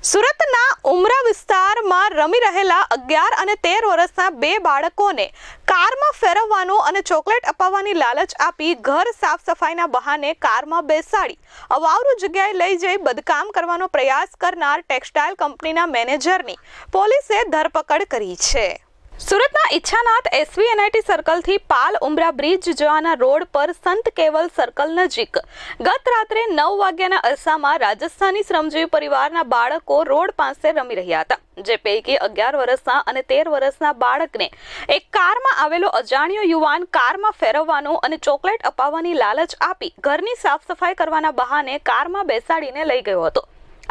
સુરતના ઉમરા વિસ્તારમાં રમી રહેલા 11 અને 13 વર્ષના બે બાળકોને કારમાં ફેરવવાનો અને ચોકલેટ અપાવવાની લાલચ આપી ઘર સાફ સફાઈના બહાને કારમાં બેસાડી અવાવરૂ જગ્યાએ લઈ જઈ બદકામ કરવાનો પ્રયાસ કરનાર ટેક્સટાઇલ કંપનીના મેનેજરની પોલીસે ધરપકડ કરી છે। સુરતના ઈચ્છાનાથ SVNIT સર્કલથી પાલ ઉમરા બ્રિજ જવાના રોડ પર સંત કેવલ સર્કલ નજીક ગત રાત્રે 9 વાગ્યાના અરસામાં રાજસ્થાની શ્રમજીવી પરિવારના બાળકો રોડ પાસે રમી રહ્યા હતા, જે પૈકી 11 વર્ષના અને 13 વર્ષના બાળકને એક કારમાં આવેલો અજાણ્યો યુવાન કારમાં ફેરવવાનો અને ચોકલેટ અપાવવાની લાલચ આપી ઘરની સાફ સફાઈ કરવાના બહાને કારમાં બેસાડીને લઈ ગયો હતો।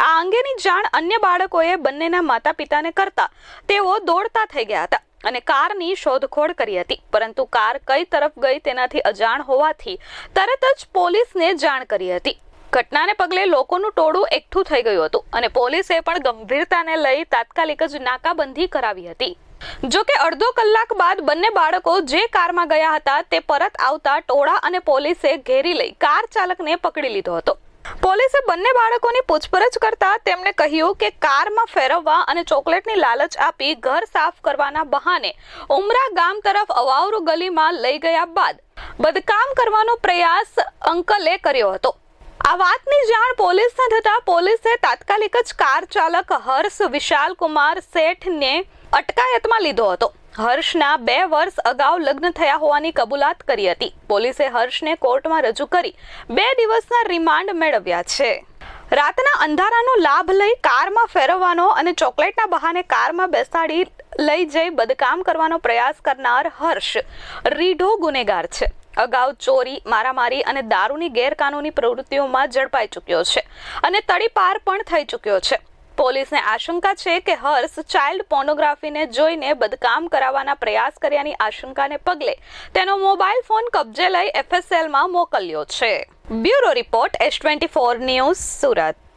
આ અંગેની જાણ અન્ય બાળકોએ બંનેના માતા પિતાને કરતા તેઓ દોડતા થઈ ગયા હતા અને કારની શોધખોળ કરી હતી, પરંતુ કાર કઈ તરફ ગઈ તેનાથી અજાણ હોવાથી તરત જ પોલીસને જાણ કરી હતી। ઘટનાને પગલે લોકોનું ટોળું એકઠું થઈ ગયું હતું અને પોલીસે પણ ગંભીરતાને લઈ તાત્કાલિક જ નાકાબંધી કરાવી હતી। જો કે અડધો કલાક બાદ બંને બાળકો જે કારમાં ગયા હતા તે પરત આવતા ટોળા અને પોલીસે ઘેરી લઈ કાર ચાલકને પકડી લીધો હતો। પોલીસે બંને બાળકોની પૂછપરછ કરતા તેમણે કહ્યું કે કારમાં ફેરવવા અને ચોકલેટની લાલચ આપી ઘર સાફ કરવાના બહાને ઉમરા ગામ તરફ અવાવરૂ ગલીમાં લઈ ગયા બાદ બદકામ કરવાનો પ્રયાસ અંકલે કર્યો હતો। આ વાતની જાણ પોલીસને થતા પોલીસે તાત્કાલિક જ કાર ચાલક હર્ષ વિશાલ કુમાર શેઠને અટકાયતમાં લીધો હતો। હર્ષના 2 વર્ષ અગાઉ લગ્ન થયા હોવાની કબૂલાત કરી હતી। પોલીસે હર્ષને કોર્ટમાં રજૂ કરી 2 દિવસના રિમાન્ડ મેળવ્યા છે। રાતના અંધારાનો લાભ લઈ કારમાં ફેરવવાનો અને ચોકલેટના બહાને કારમાં બેસાડી લઈ જઈ બદકામ કરવાનો પ્રયાસ કરનાર હર્ષ રીઢો ગુનેગાર છે। અગાઉ ચોરી, મારામારી અને દારૂની ગેરકાનૂની પ્રવૃત્તિઓમાં ઝડપાઈ ચૂક્યો છે અને તડીપાર પણ થઈ ચૂક્યો છે। પોલીસને આશંકા છે કે હર્ષ ચાઇલ્ડ પોર્નોગ્રાફીને જોઈને બદકામ કરાવવાના પ્રયાસ કર્યાની આશંકાને પગલે તેનો મોબાઈલ ફોન કબજે લઈ FSLમાં મોકલ્યો છે। Bureau report S24 news Surat.